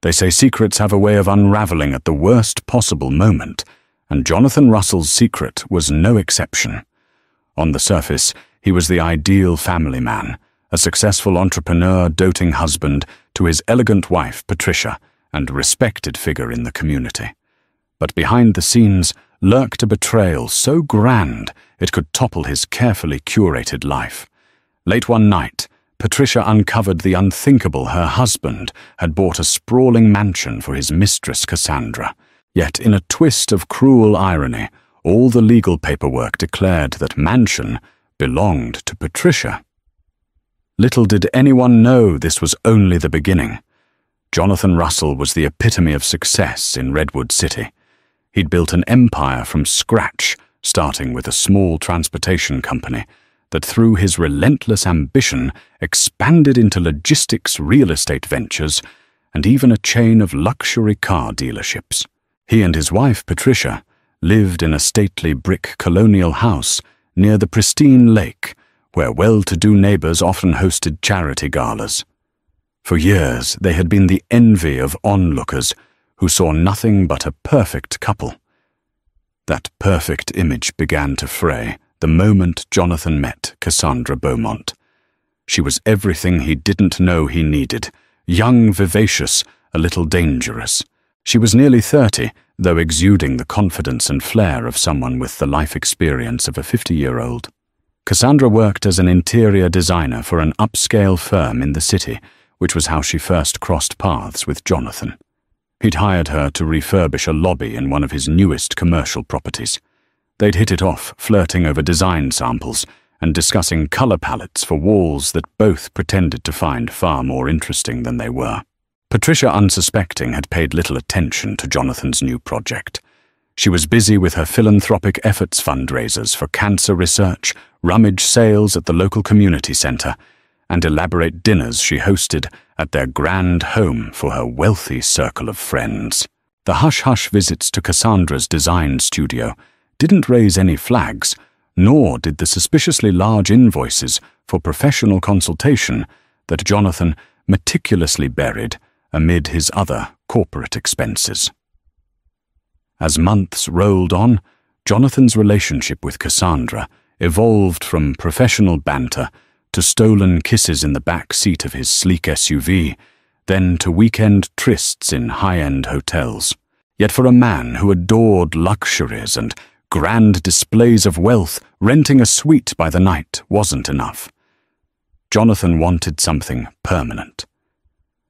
They say secrets have a way of unraveling at the worst possible moment, and Jonathan Russell's secret was no exception. On the surface, he was the ideal family man, a successful entrepreneur, doting husband to his elegant wife, Patricia, and respected figure in the community. But behind the scenes lurked a betrayal so grand it could topple his carefully curated life. Late one night, Patricia uncovered the unthinkable. Her husband had bought a sprawling mansion for his mistress, Cassandra. Yet, in a twist of cruel irony, all the legal paperwork declared that mansion belonged to Patricia. Little did anyone know this was only the beginning. Jonathan Russell was the epitome of success in Redwood City. He'd built an empire from scratch, starting with a small transportation company that, through his relentless ambition, expanded into logistics, real estate ventures, and even a chain of luxury car dealerships. He and his wife, Patricia, lived in a stately brick colonial house near the pristine lake, where well-to-do neighbors often hosted charity galas. For years, they had been the envy of onlookers who saw nothing but a perfect couple. That perfect image began to fray the moment Jonathan met Cassandra Beaumont. She was everything he didn't know he needed: young, vivacious, a little dangerous. She was nearly 30, though exuding the confidence and flair of someone with the life experience of a 50-year-old. Cassandra worked as an interior designer for an upscale firm in the city, which was how she first crossed paths with Jonathan. He'd hired her to refurbish a lobby in one of his newest commercial properties. They'd hit it off, flirting over design samples and discussing color palettes for walls that both pretended to find far more interesting than they were. Patricia, unsuspecting, had paid little attention to Jonathan's new project. She was busy with her philanthropic efforts fundraisers for cancer research, rummage sales at the local community center, and elaborate dinners she hosted at their grand home for her wealthy circle of friends. The hush-hush visits to Cassandra's design studio didn't raise any flags, nor did the suspiciously large invoices for professional consultation that Jonathan meticulously buried amid his other corporate expenses. As months rolled on, Jonathan's relationship with Cassandra evolved from professional banter to stolen kisses in the back seat of his sleek SUV, then to weekend trysts in high-end hotels. Yet for a man who adored luxuries and grand displays of wealth, renting a suite by the night wasn't enough. Jonathan wanted something permanent.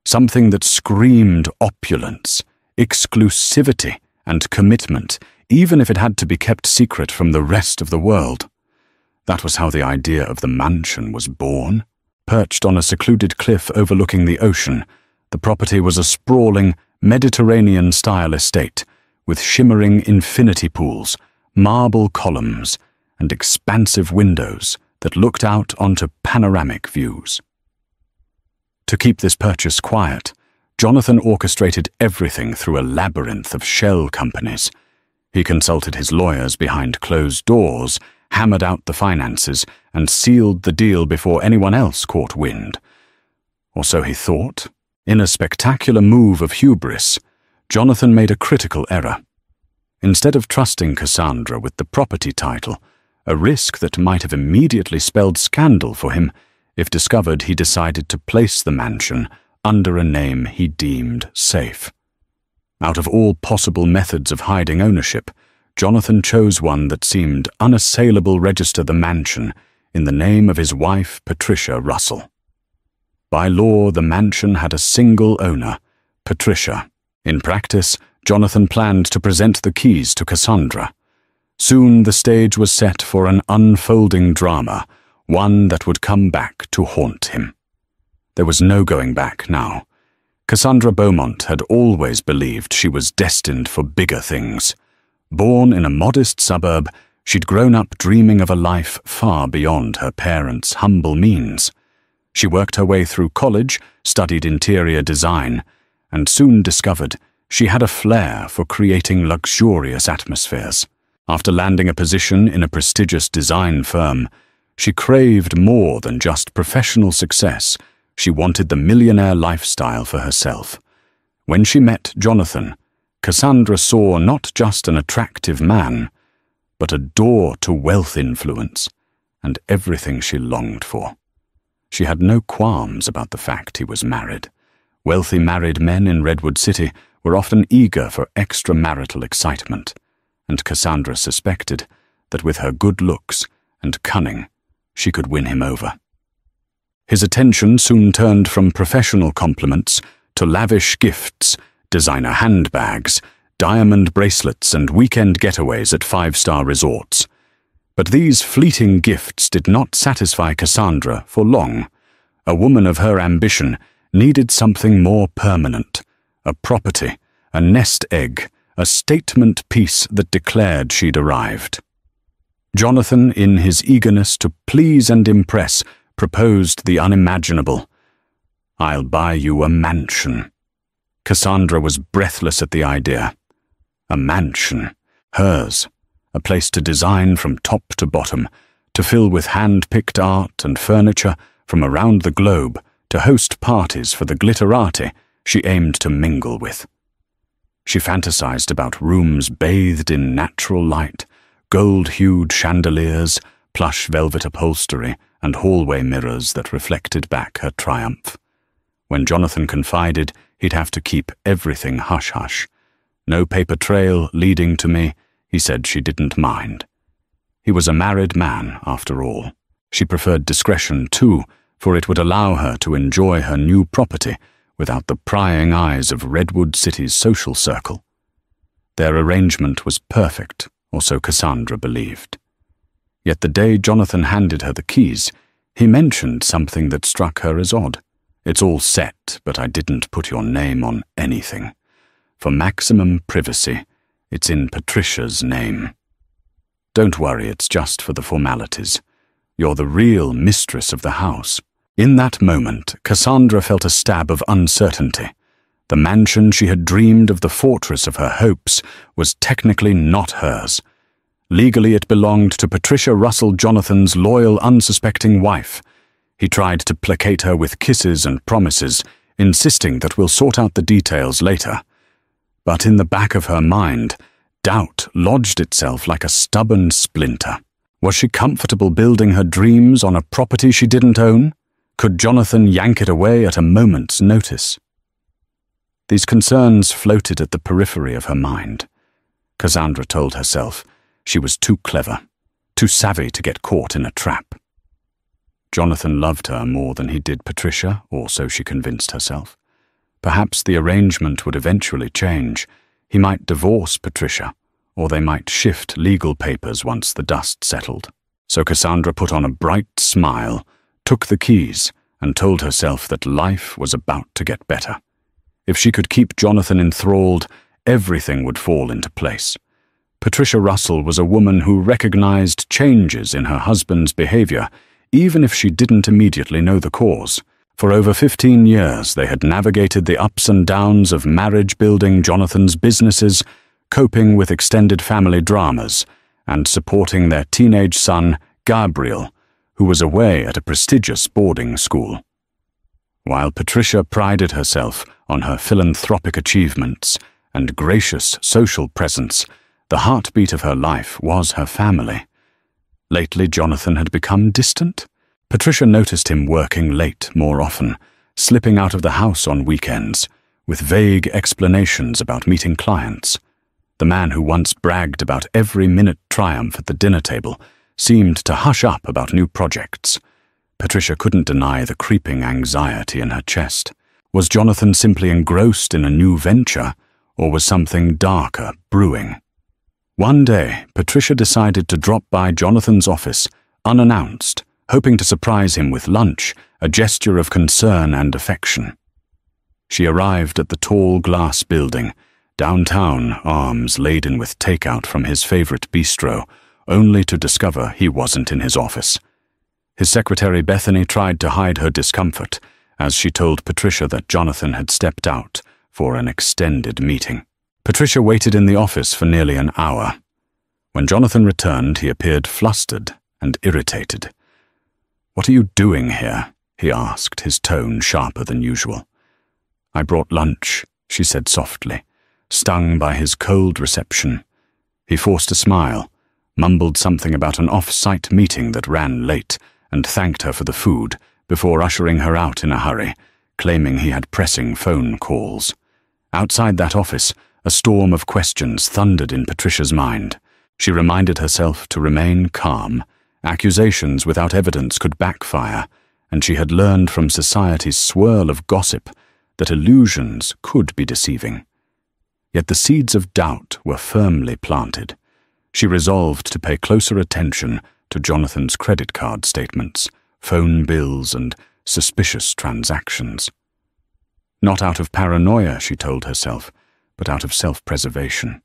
Something that screamed opulence, exclusivity, and commitment, even if it had to be kept secret from the rest of the world. That was how the idea of the mansion was born. Perched on a secluded cliff overlooking the ocean, the property was a sprawling, Mediterranean-style estate with shimmering infinity pools, marble columns, and expansive windows that looked out onto panoramic views. To keep this purchase quiet, Jonathan orchestrated everything through a labyrinth of shell companies. He consulted his lawyers behind closed doors, hammered out the finances, and sealed the deal before anyone else caught wind. Or so he thought. In a spectacular move of hubris, Jonathan made a critical error. Instead of trusting Cassandra with the property title, a risk that might have immediately spelled scandal for him, if discovered, he decided to place the mansion under a name he deemed safe. Out of all possible methods of hiding ownership, Jonathan chose one that seemed unassailable: register the mansion in the name of his wife, Patricia Russell. By law, the mansion had a single owner, Patricia. In practice, Jonathan planned to present the keys to Cassandra. Soon the stage was set for an unfolding drama, one that would come back to haunt him. There was no going back now. Cassandra Beaumont had always believed she was destined for bigger things. Born in a modest suburb, she'd grown up dreaming of a life far beyond her parents' humble means. She worked her way through college, studied interior design, and soon discovered she had a flair for creating luxurious atmospheres. After landing a position in a prestigious design firm, she craved more than just professional success. She wanted the millionaire lifestyle for herself. When she met Jonathan, Cassandra saw not just an attractive man, but a door to wealth influence and everything she longed for. She had no qualms about the fact he was married. Wealthy married men in Redwood City were often eager for extramarital excitement, and Cassandra suspected that with her good looks and cunning, she could win him over. His attention soon turned from professional compliments to lavish gifts, designer handbags, diamond bracelets, and weekend getaways at five-star resorts. But these fleeting gifts did not satisfy Cassandra for long. A woman of her ambition needed something more permanent, a property, a nest egg, a statement piece that declared she'd arrived. Jonathan, in his eagerness to please and impress, proposed the unimaginable. "I'll buy you a mansion." Cassandra was breathless at the idea. A mansion, hers, a place to design from top to bottom, to fill with hand-picked art and furniture from around the globe, to host parties for the glitterati she aimed to mingle with. She fantasized about rooms bathed in natural light, gold-hued chandeliers, plush velvet upholstery, and hallway mirrors that reflected back her triumph. When Jonathan confided he'd have to keep everything hush-hush, no paper trail leading to me, he said she didn't mind. He was a married man, after all. She preferred discretion, too, for it would allow her to enjoy her new property without the prying eyes of Redwood City's social circle. Their arrangement was perfect, or so Cassandra believed. Yet the day Jonathan handed her the keys, he mentioned something that struck her as odd. "It's all set, but I didn't put your name on anything. For maximum privacy, it's in Patricia's name. Don't worry, it's just for the formalities. You're the real mistress of the house." In that moment, Cassandra felt a stab of uncertainty. The mansion she had dreamed of, the fortress of her hopes, was technically not hers. Legally, it belonged to Patricia Russell Jonathan's loyal, unsuspecting wife. He tried to placate her with kisses and promises, insisting that we'll sort out the details later. But in the back of her mind, doubt lodged itself like a stubborn splinter. Was she comfortable building her dreams on a property she didn't own? Could Jonathan yank it away at a moment's notice? These concerns floated at the periphery of her mind. Cassandra told herself she was too clever, too savvy to get caught in a trap. Jonathan loved her more than he did Patricia, or so she convinced herself. Perhaps the arrangement would eventually change. He might divorce Patricia, or they might shift legal papers once the dust settled. So Cassandra put on a bright smile, took the keys, and told herself that life was about to get better. If she could keep Jonathan enthralled, everything would fall into place. Patricia Russell was a woman who recognized changes in her husband's behavior, even if she didn't immediately know the cause. For over 15 years, they had navigated the ups and downs of marriage-building Jonathan's businesses, coping with extended family dramas, and supporting their teenage son, Gabriel, who was away at a prestigious boarding school. While Patricia prided herself on her philanthropic achievements and gracious social presence, the heartbeat of her life was her family. Lately, Jonathan had become distant. Patricia noticed him working late more often, slipping out of the house on weekends, with vague explanations about meeting clients. The man who once bragged about every minute triumph at the dinner table seemed to hush up about new projects. Patricia couldn't deny the creeping anxiety in her chest. Was Jonathan simply engrossed in a new venture, or was something darker brewing? One day, Patricia decided to drop by Jonathan's office, unannounced, hoping to surprise him with lunch, a gesture of concern and affection. She arrived at the tall glass building, downtown, arms laden with takeout from his favorite bistro, only to discover he wasn't in his office. His secretary Bethany tried to hide her discomfort as she told Patricia that Jonathan had stepped out for an extended meeting. Patricia waited in the office for nearly an hour. When Jonathan returned, he appeared flustered and irritated. "What are you doing here?" he asked, his tone sharper than usual. "I brought lunch," she said softly, stung by his cold reception. He forced a smile, mumbled something about an off-site meeting that ran late, and thanked her for the food before ushering her out in a hurry, claiming he had pressing phone calls. Outside that office, a storm of questions thundered in Patricia's mind. She reminded herself to remain calm. Accusations without evidence could backfire, and she had learned from society's swirl of gossip that illusions could be deceiving. Yet the seeds of doubt were firmly planted. She resolved to pay closer attention to Jonathan's credit card statements, phone bills, and suspicious transactions. Not out of paranoia, she told herself, but out of self-preservation.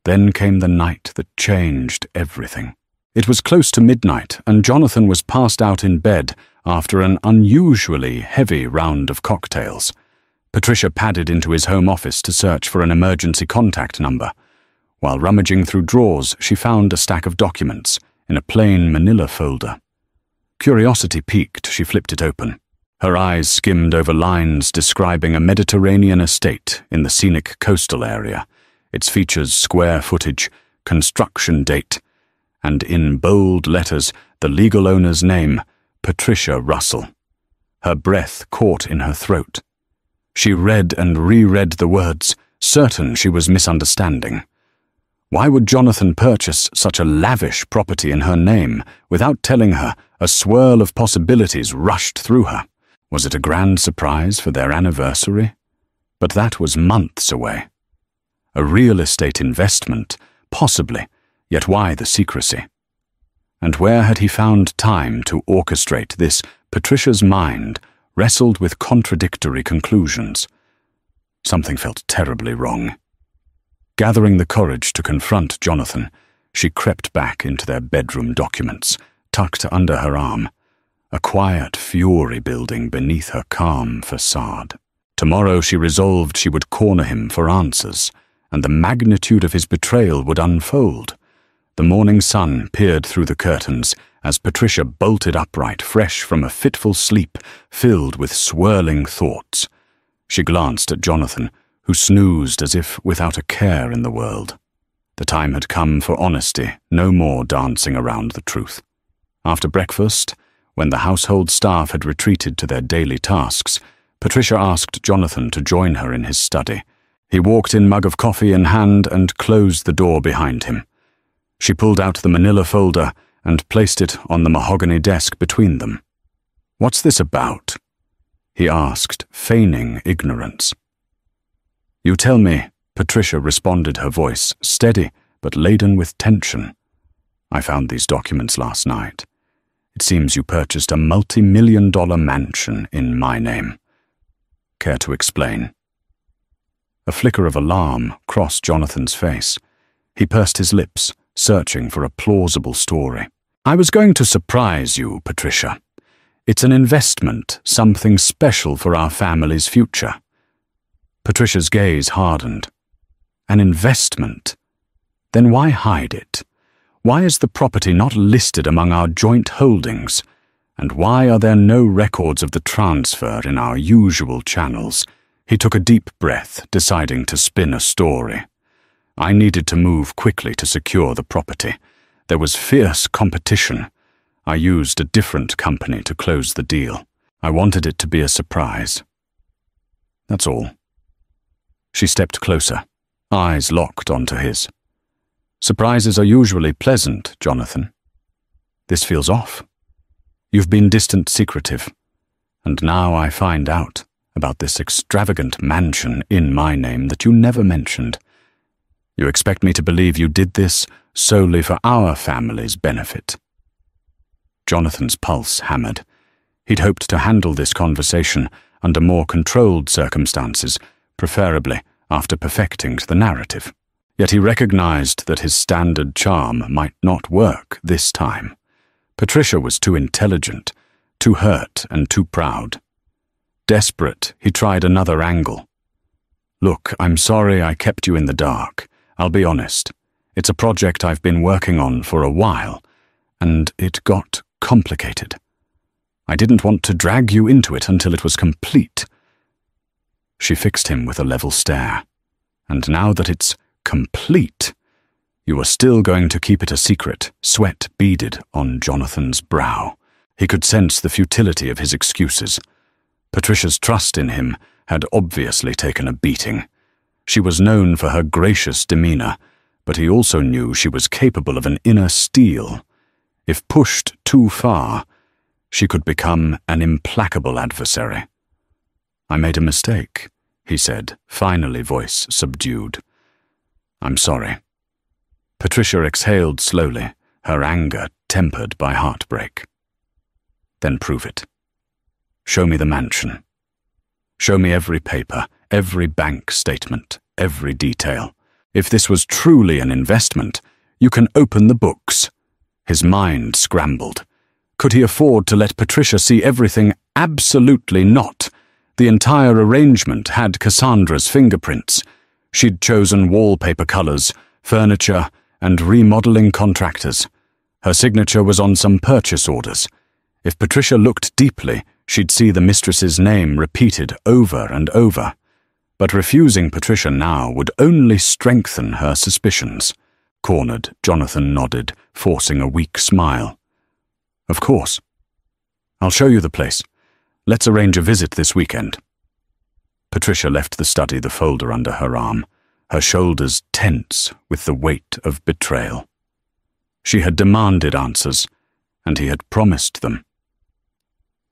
Then came the night that changed everything. It was close to midnight, and Jonathan was passed out in bed after an unusually heavy round of cocktails. Patricia padded into his home office to search for an emergency contact number. While rummaging through drawers, she found a stack of documents in a plain manila folder. Curiosity piqued, she flipped it open. Her eyes skimmed over lines describing a Mediterranean estate in the scenic coastal area, its features, square footage, construction date, and in bold letters the legal owner's name, Patricia Russell. Her breath caught in her throat. She read and reread the words, certain she was misunderstanding. Why would Jonathan purchase such a lavish property in her name without telling her? A swirl of possibilities rushed through her. Was it a grand surprise for their anniversary? But that was months away. A real estate investment, possibly, yet why the secrecy? And where had he found time to orchestrate this? Patricia's mind wrestled with contradictory conclusions. Something felt terribly wrong. Gathering the courage to confront Jonathan, she crept back into their bedroom documents, tucked under her arm, a quiet fury building beneath her calm facade. Tomorrow she resolved she would corner him for answers, and the magnitude of his betrayal would unfold. The morning sun peered through the curtains as Patricia bolted upright, fresh from a fitful sleep filled with swirling thoughts. She glanced at Jonathan, who snoozed as if without a care in the world. The time had come for honesty, no more dancing around the truth. After breakfast, when the household staff had retreated to their daily tasks, Patricia asked Jonathan to join her in his study. He walked in, mug of coffee in hand, and closed the door behind him. She pulled out the manila folder and placed it on the mahogany desk between them. "What's this about?" he asked, feigning ignorance. "You tell me," Patricia responded, her voice steady but laden with tension. "I found these documents last night. It seems you purchased a multi-million-dollar mansion in my name. Care to explain?" A flicker of alarm crossed Jonathan's face. He pursed his lips, searching for a plausible story. "I was going to surprise you, Patricia. It's an investment, something special for our family's future." Patricia's gaze hardened. An investment? Then why hide it? Why is the property not listed among our joint holdings? And why are there no records of the transfer in our usual channels? He took a deep breath, deciding to spin a story. "I needed to move quickly to secure the property. There was fierce competition. I used a different company to close the deal. I wanted it to be a surprise. That's all." She stepped closer, eyes locked onto his. "Surprises are usually pleasant, Jonathan. This feels off. You've been distant, secretive, and now I find out about this extravagant mansion in my name that you never mentioned. You expect me to believe you did this solely for our family's benefit?" Jonathan's pulse hammered. He'd hoped to handle this conversation under more controlled circumstances, preferably after perfecting the narrative. Yet he recognized that his standard charm might not work this time. Patricia was too intelligent, too hurt, and too proud. Desperate, he tried another angle. "Look, I'm sorry I kept you in the dark. I'll be honest. It's a project I've been working on for a while, and it got complicated. I didn't want to drag you into it until it was complete." She fixed him with a level stare. "And now that it's complete, you are still going to keep it a secret?" Sweat beaded on Jonathan's brow. He could sense the futility of his excuses. Patricia's trust in him had obviously taken a beating. She was known for her gracious demeanor, but he also knew she was capable of an inner steel. If pushed too far, she could become an implacable adversary. "I made a mistake," he said, finally, voice subdued. "I'm sorry." Patricia exhaled slowly, her anger tempered by heartbreak. "Then prove it. Show me the mansion. Show me every paper, every bank statement, every detail. If this was truly an investment, you can open the books." His mind scrambled. Could he afford to let Patricia see everything? Absolutely not. The entire arrangement had Cassandra's fingerprints. She'd chosen wallpaper colors, furniture, and remodeling contractors. Her signature was on some purchase orders. If Patricia looked deeply, she'd see the mistress's name repeated over and over. But refusing Patricia now would only strengthen her suspicions. Cornered, Jonathan nodded, forcing a weak smile. "Of course. I'll show you the place. Let's arrange a visit this weekend." Patricia left the study, the folder under her arm, her shoulders tense with the weight of betrayal. She had demanded answers, and he had promised them.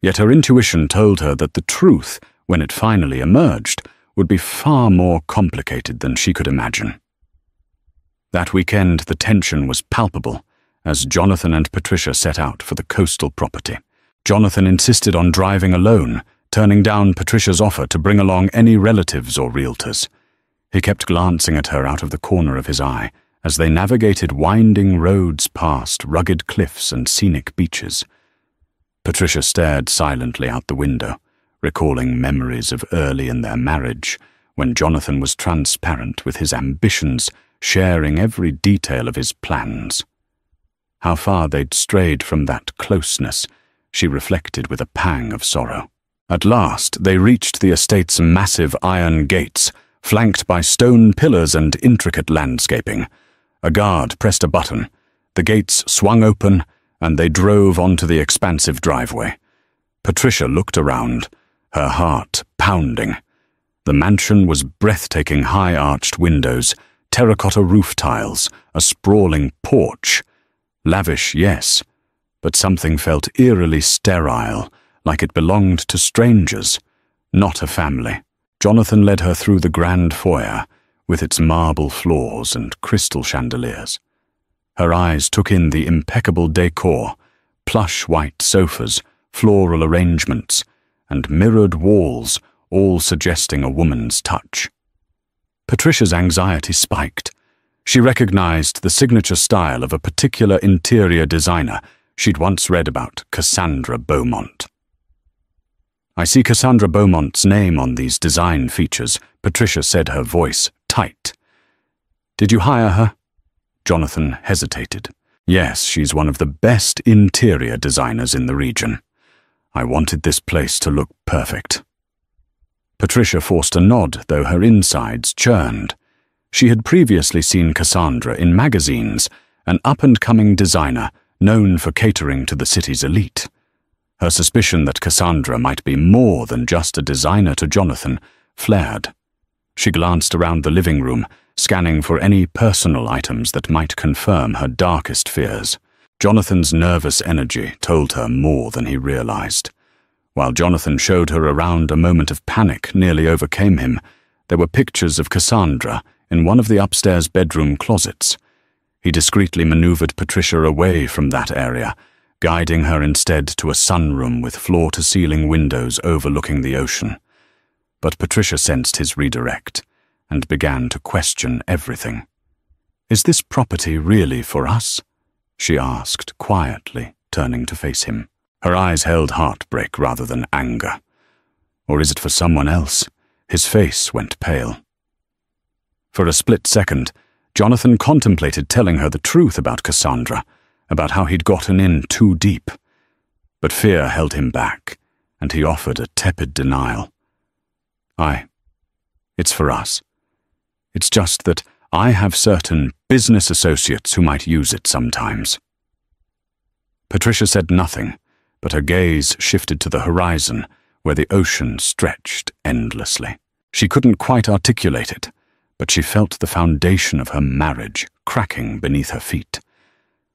Yet her intuition told her that the truth, when it finally emerged, would be far more complicated than she could imagine. That weekend, the tension was palpable as Jonathan and Patricia set out for the coastal property. Jonathan insisted on driving alone, turning down Patricia's offer to bring along any relatives or realtors. He kept glancing at her out of the corner of his eye as they navigated winding roads past rugged cliffs and scenic beaches. Patricia stared silently out the window, recalling memories of early in their marriage, when Jonathan was transparent with his ambitions, sharing every detail of his plans. How far they'd strayed from that closeness, she reflected with a pang of sorrow. At last, they reached the estate's massive iron gates, flanked by stone pillars and intricate landscaping. A guard pressed a button. The gates swung open, and they drove onto the expansive driveway. Patricia looked around, her heart pounding. The mansion was breathtaking high-arched windows, terracotta roof tiles, a sprawling porch. Lavish, yes, but something felt eerily sterile, like it belonged to strangers, not a family. Jonathan led her through the grand foyer, with its marble floors and crystal chandeliers. Her eyes took in the impeccable decor, plush white sofas, floral arrangements, and mirrored walls, all suggesting a woman's touch. Patricia's anxiety spiked. She recognized the signature style of a particular interior designer she'd once read about, Cassandra Beaumont. "I see Cassandra Beaumont's name on these design features," Patricia said, her voice tight. "Did you hire her?" Jonathan hesitated. "Yes, she's one of the best interior designers in the region. I wanted this place to look perfect." Patricia forced a nod, though her insides churned. She had previously seen Cassandra in magazines, an up-and-coming designer known for catering to the city's elite. Her suspicion that Cassandra might be more than just a designer to Jonathan flared. She glanced around the living room, scanning for any personal items that might confirm her darkest fears. Jonathan's nervous energy told her more than he realized. While Jonathan showed her around, a moment of panic nearly overcame him. There were pictures of Cassandra in one of the upstairs bedroom closets. He discreetly maneuvered Patricia away from that area, guiding her instead to a sunroom with floor-to-ceiling windows overlooking the ocean. But Patricia sensed his redirect and began to question everything. "Is this property really for us?" she asked quietly, turning to face him. Her eyes held heartbreak rather than anger. "Or is it for someone else?" His face went pale. For a split second, Jonathan contemplated telling her the truth about Cassandra, about how he'd gotten in too deep. But fear held him back, and he offered a tepid denial. It's for us. It's just that I have certain business associates who might use it sometimes." Patricia said nothing, but her gaze shifted to the horizon, where the ocean stretched endlessly. She couldn't quite articulate it, but she felt the foundation of her marriage cracking beneath her feet.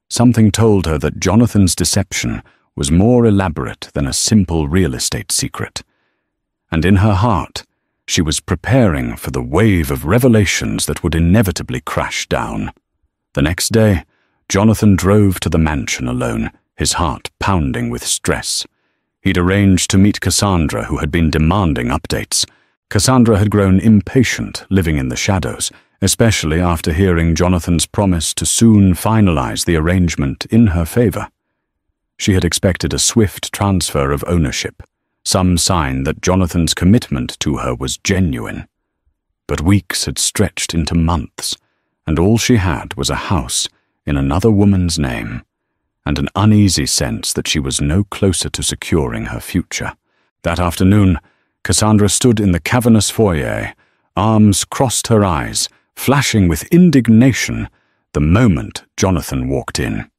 Something told her that Jonathan's deception was more elaborate than a simple real estate secret. And in her heart, she was preparing for the wave of revelations that would inevitably crash down. The next day, Jonathan drove to the mansion alone, his heart pounding with stress. He'd arranged to meet Cassandra, who had been demanding updates. Cassandra had grown impatient, living in the shadows, especially after hearing Jonathan's promise to soon finalize the arrangement in her favor. She had expected a swift transfer of ownership, some sign that Jonathan's commitment to her was genuine. But weeks had stretched into months, and all she had was a house in another woman's name, and an uneasy sense that she was no closer to securing her future. That afternoon, Cassandra stood in the cavernous foyer, arms crossed her eyes, flashing with indignation the moment Jonathan walked in.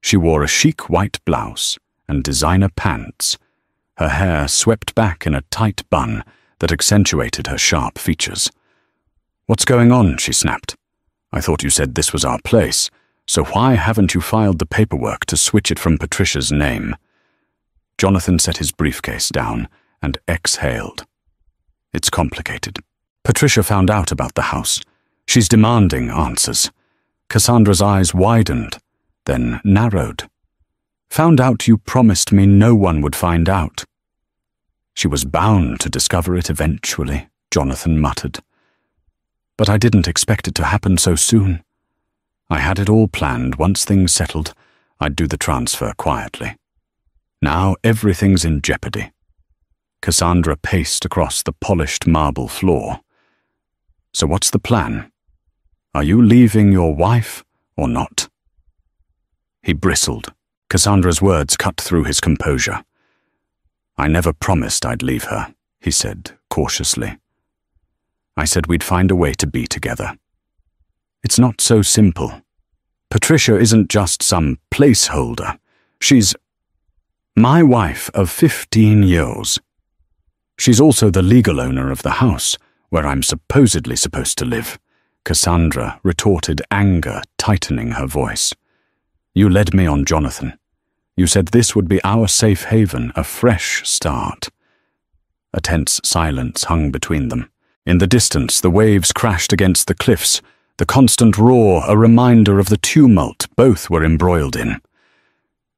She wore a chic white blouse and designer pants, her hair swept back in a tight bun that accentuated her sharp features. "What's going on?" she snapped. "I thought you said this was our place, so why haven't you filed the paperwork to switch it from Patricia's name?" Jonathan set his briefcase down and exhaled. "It's complicated. Patricia found out about the house. She's demanding answers." Cassandra's eyes widened, then narrowed. "Found out you promised me no one would find out." "She was bound to discover it eventually," Jonathan muttered. "But I didn't expect it to happen so soon. I had it all planned. Once things settled, I'd do the transfer quietly. Now everything's in jeopardy." Cassandra paced across the polished marble floor. "So what's the plan? Are you leaving your wife or not?" He bristled. Cassandra's words cut through his composure. "I never promised I'd leave her," he said cautiously. "I said we'd find a way to be together. It's not so simple. Patricia isn't just some placeholder. She's my wife of 15 years. She's also the legal owner of the house, where I'm supposedly supposed to live," Cassandra retorted, anger tightening her voice. "You led me on, Jonathan. You said this would be our safe haven, a fresh start." A tense silence hung between them. In the distance, the waves crashed against the cliffs, the constant roar a reminder of the tumult both were embroiled in.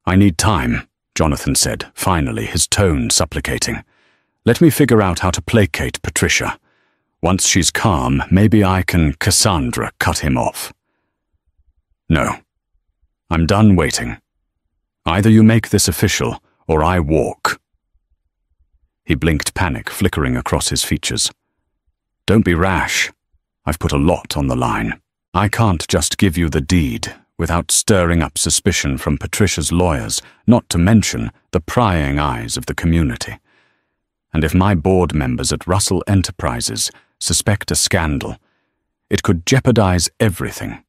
"I need time," Jonathan said, finally, his tone supplicating. "Let me figure out how to placate Patricia. Once she's calm, maybe I can Cassandra cut him off." "No. I'm done waiting. Either you make this official, or I walk." He blinked, panic flickering across his features. "Don't be rash. I've put a lot on the line. I can't just give you the deed without stirring up suspicion from Patricia's lawyers, not to mention the prying eyes of the community. And if my board members at Russell Enterprises suspect a scandal, it could jeopardize everything."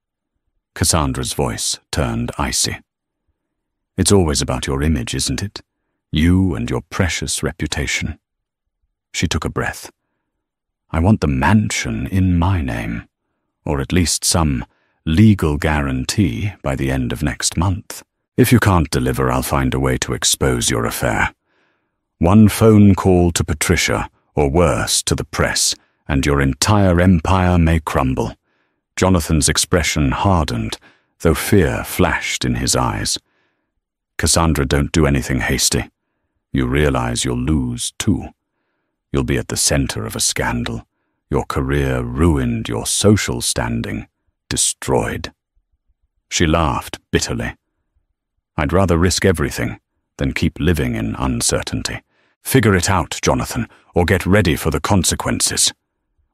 Cassandra's voice turned icy. "It's always about your image, isn't it? You and your precious reputation." She took a breath. "I want the mansion in my name, or at least some legal guarantee by the end of next month. If you can't deliver, I'll find a way to expose your affair. One phone call to Patricia, or worse, to the press, and your entire empire may crumble." Jonathan's expression hardened, though fear flashed in his eyes. "Cassandra, don't do anything hasty. You realize you'll lose, too. You'll be at the center of a scandal, your career ruined, your social standing destroyed." She laughed bitterly. "I'd rather risk everything than keep living in uncertainty. Figure it out, Jonathan, or get ready for the consequences."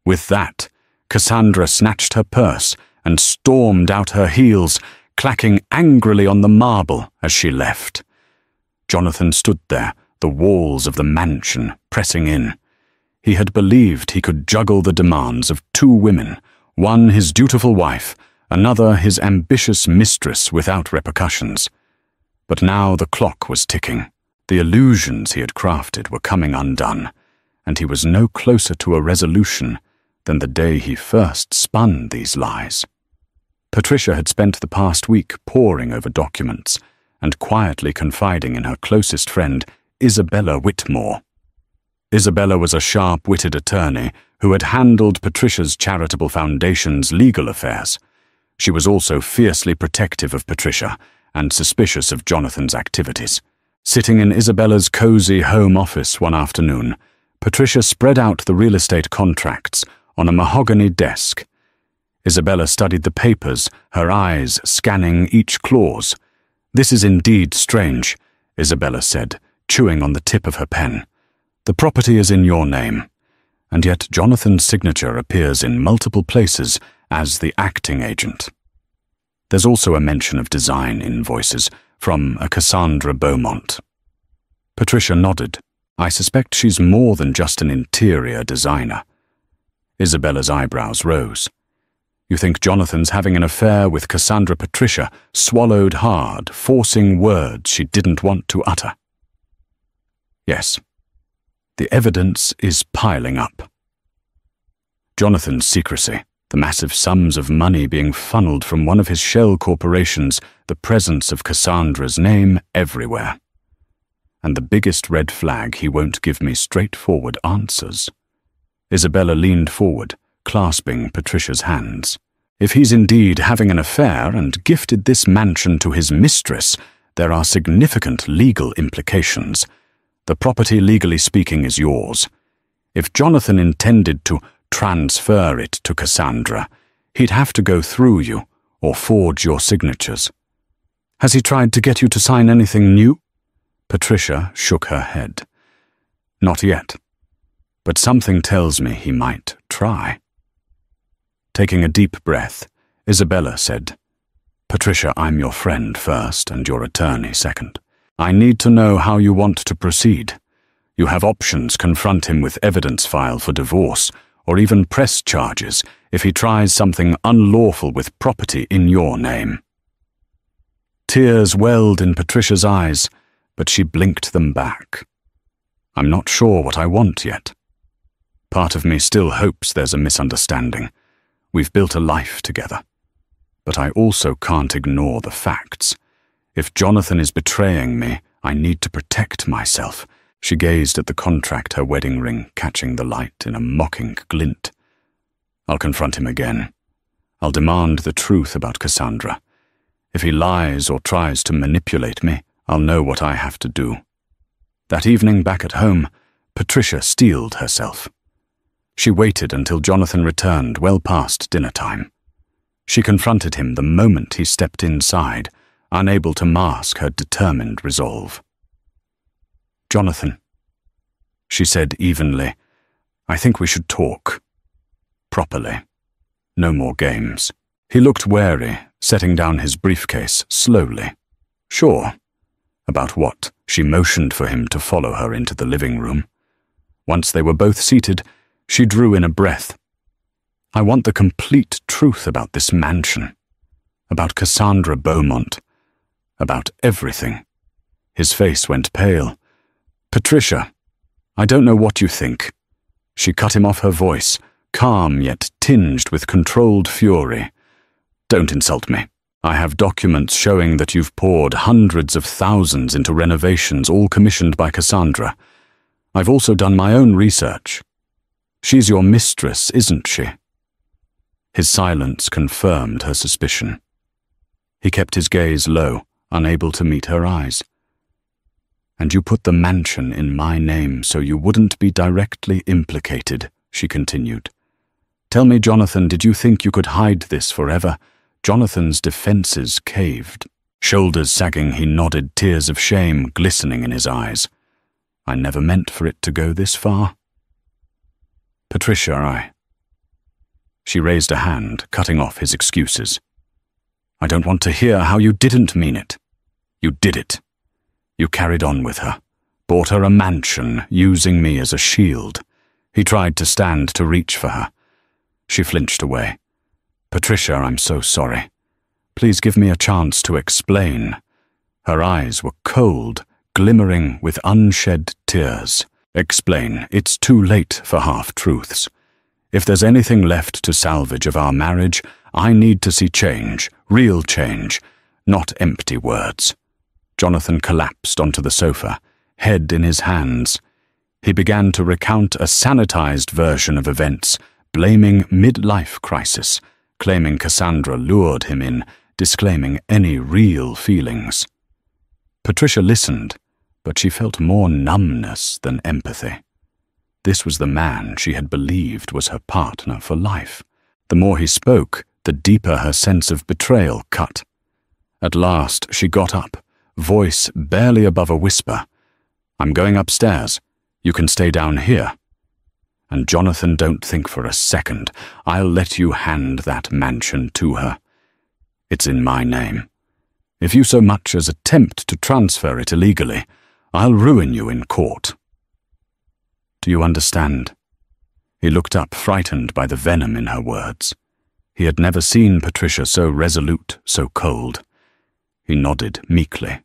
With that, Cassandra snatched her purse and stormed out her heels, clacking angrily on the marble as she left. Jonathan stood there, the walls of the mansion pressing in. He had believed he could juggle the demands of two women, one his dutiful wife, another his ambitious mistress, without repercussions. But now the clock was ticking. The illusions he had crafted were coming undone, and he was no closer to a resolution than the day he first spun these lies. Patricia had spent the past week poring over documents and quietly confiding in her closest friend, Isabella Whitmore. Isabella was a sharp-witted attorney who had handled Patricia's charitable foundation's legal affairs. She was also fiercely protective of Patricia and suspicious of Jonathan's activities. Sitting in Isabella's cozy home office one afternoon, Patricia spread out the real estate contracts on a mahogany desk. Isabella studied the papers, her eyes scanning each clause. "This is indeed strange," Isabella said, chewing on the tip of her pen. "The property is in your name, and yet Jonathan's signature appears in multiple places as the acting agent. There's also a mention of design invoices from a Cassandra Beaumont." Patricia nodded. "I suspect she's more than just an interior designer." Isabella's eyebrows rose. "You think Jonathan's having an affair with Cassandra?" Patricia swallowed hard, forcing words she didn't want to utter. "Yes. The evidence is piling up. Jonathan's secrecy, the massive sums of money being funneled from one of his shell corporations, the presence of Cassandra's name everywhere. And the biggest red flag, he won't give me straightforward answers." Isabella leaned forward, clasping Patricia's hands. "If he's indeed having an affair and gifted this mansion to his mistress, there are significant legal implications. The property, legally speaking, is yours. If Jonathan intended to transfer it to Cassandra, he'd have to go through you or forge your signatures. Has he tried to get you to sign anything new?" Patricia shook her head. "Not yet, but something tells me he might try." Taking a deep breath, Isabella said, "Patricia, I'm your friend first and your attorney second. I need to know how you want to proceed. You have options: confront him with evidence, file for divorce, or even press charges if he tries something unlawful with property in your name." Tears welled in Patricia's eyes, but she blinked them back. "I'm not sure what I want yet. Part of me still hopes there's a misunderstanding. We've built a life together. But I also can't ignore the facts. If Jonathan is betraying me, I need to protect myself." She gazed at the contract, her wedding ring catching the light in a mocking glint. "I'll confront him again. I'll demand the truth about Cassandra. If he lies or tries to manipulate me, I'll know what I have to do." That evening back at home, Patricia steeled herself. She waited until Jonathan returned well past dinner time. She confronted him the moment he stepped inside, unable to mask her determined resolve. "Jonathan," she said evenly, "I think we should talk. Properly. No more games." He looked wary, setting down his briefcase slowly. "Sure." "About what?" She motioned for him to follow her into the living room. Once they were both seated, she drew in a breath. "I want the complete truth about this mansion, about Cassandra Beaumont, about everything." His face went pale. "Patricia, I don't know what you think." She cut him off, her voice, calm yet tinged with controlled fury. "Don't insult me. I have documents showing that you've poured hundreds of thousands into renovations, all commissioned by Cassandra. I've also done my own research. She's your mistress, isn't she?" His silence confirmed her suspicion. He kept his gaze low, unable to meet her eyes. "And you put the mansion in my name so you wouldn't be directly implicated," she continued. "Tell me, Jonathan, did you think you could hide this forever?" Jonathan's defenses caved. Shoulders sagging, he nodded, tears of shame glistening in his eyes. "I never meant for it to go this far." "Patricia, She raised a hand, cutting off his excuses. "I don't want to hear how you didn't mean it. You did it. You carried on with her, bought her a mansion, using me as a shield. He tried to stand to reach for her. She flinched away. "Patricia, I'm so sorry. Please give me a chance to explain." Her eyes were cold, glimmering with unshed tears. "Explain. It's too late for half-truths. If there's anything left to salvage of our marriage, I need to see change, real change, not empty words." Jonathan collapsed onto the sofa, head in his hands. He began to recount a sanitized version of events, blaming midlife crisis, claiming Cassandra lured him in, disclaiming any real feelings. Patricia listened, but she felt more numbness than empathy. This was the man she had believed was her partner for life. The more he spoke, the deeper her sense of betrayal cut. At last she got up, voice barely above a whisper. "I'm going upstairs. You can stay down here. And Jonathan, don't think for a second. I'll let you hand that mansion to her. It's in my name. If you so much as attempt to transfer it illegally, I'll ruin you in court." "Do you understand?" He looked up, frightened by the venom in her words. He had never seen Patricia so resolute, so cold. He nodded meekly.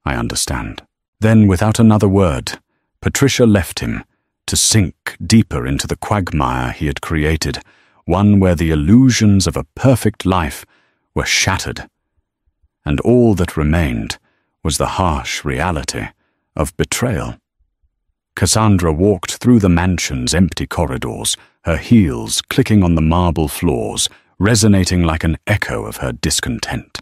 "I understand." Then, without another word, Patricia left him, to sink deeper into the quagmire he had created, one where the illusions of a perfect life were shattered, and all that remained was the harsh reality of betrayal. Cassandra walked through the mansion's empty corridors, her heels clicking on the marble floors, resonating like an echo of her discontent.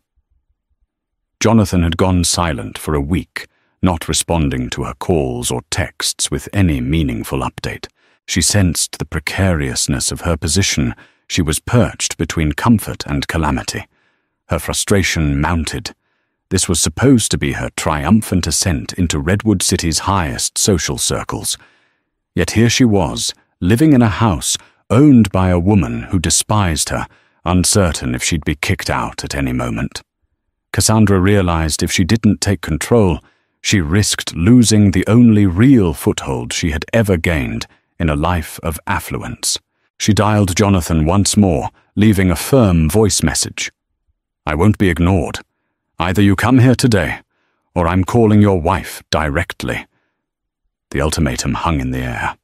Jonathan had gone silent for a week, not responding to her calls or texts with any meaningful update. She sensed the precariousness of her position. She was perched between comfort and calamity. Her frustration mounted. This was supposed to be her triumphant ascent into Redwood City's highest social circles. Yet here she was, living in a house owned by a woman who despised her, uncertain if she'd be kicked out at any moment. Cassandra realized if she didn't take control, she risked losing the only real foothold she had ever gained in a life of affluence. She dialed Jonathan once more, leaving a firm voice message. "I won't be ignored. Either you come here today, or I'm calling your wife directly." The ultimatum hung in the air.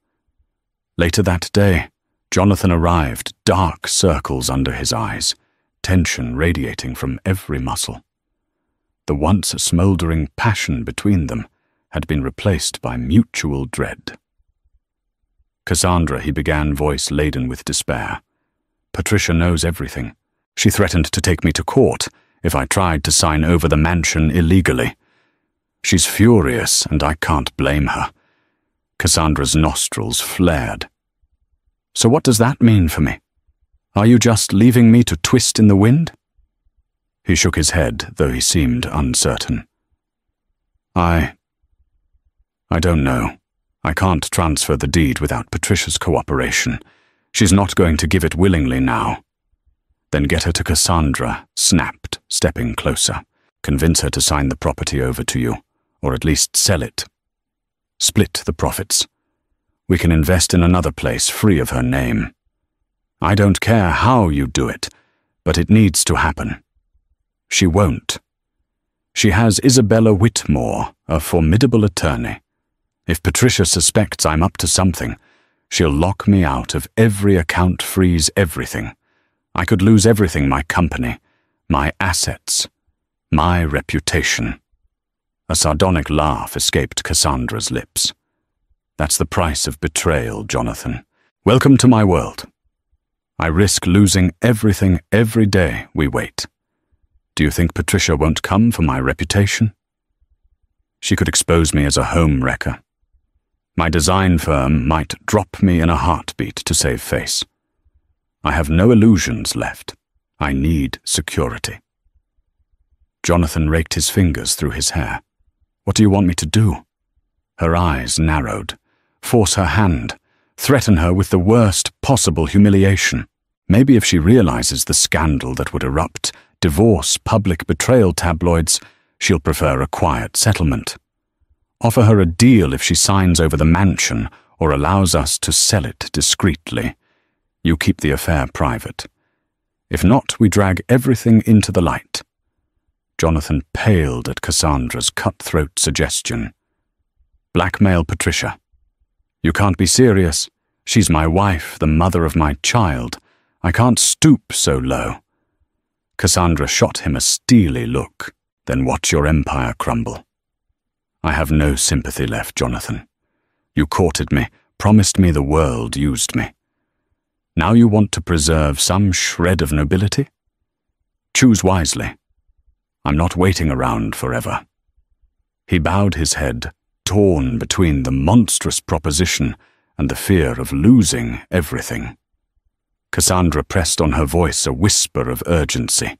Later that day, Jonathan arrived, dark circles under his eyes, tension radiating from every muscle. The once smouldering passion between them had been replaced by mutual dread. "Cassandra," he began, voice laden with despair. "Patricia knows everything. She threatened to take me to court if I tried to sign over the mansion illegally. She's furious, and I can't blame her." Cassandra's nostrils flared. "So what does that mean for me? Are you just leaving me to twist in the wind?" He shook his head, though he seemed uncertain. I don't know. I can't transfer the deed without Patricia's cooperation. She's not going to give it willingly now." "Then get her to Cassandra," snapped, stepping closer. "Convince her to sign the property over to you, or at least sell it. Split the profits. We can invest in another place free of her name. I don't care how you do it, but it needs to happen. She won't. She has Isabella Whitmore, a formidable attorney. If Patricia suspects I'm up to something, she'll lock me out of every account, freeze everything. I could lose everything: my company, my assets, my reputation." A sardonic laugh escaped Cassandra's lips. "That's the price of betrayal, Jonathan. Welcome to my world. I risk losing everything every day we wait. Do you think Patricia won't come for my reputation? She could expose me as a home wrecker. My design firm might drop me in a heartbeat to save face. I have no illusions left. I need security." Jonathan raked his fingers through his hair. "What do you want me to do?" Her eyes narrowed. Force her hand. Threaten her with the worst possible humiliation. Maybe if she realizes the scandal that would erupt, divorce, public betrayal tabloids, she'll prefer a quiet settlement. Offer her a deal if she signs over the mansion, or allows us to sell it discreetly, you keep the affair private. If not, we drag everything into the light." Jonathan paled at Cassandra's cutthroat suggestion. "Blackmail Patricia. You can't be serious. She's my wife, the mother of my child. I can't stoop so low." Cassandra shot him a steely look. "Then watch your empire crumble." "I have no sympathy left, Jonathan. You courted me, promised me the world, used me. Now you want to preserve some shred of nobility? Choose wisely. I'm not waiting around forever." He bowed his head, torn between the monstrous proposition and the fear of losing everything. Cassandra pressed on her voice a whisper of urgency.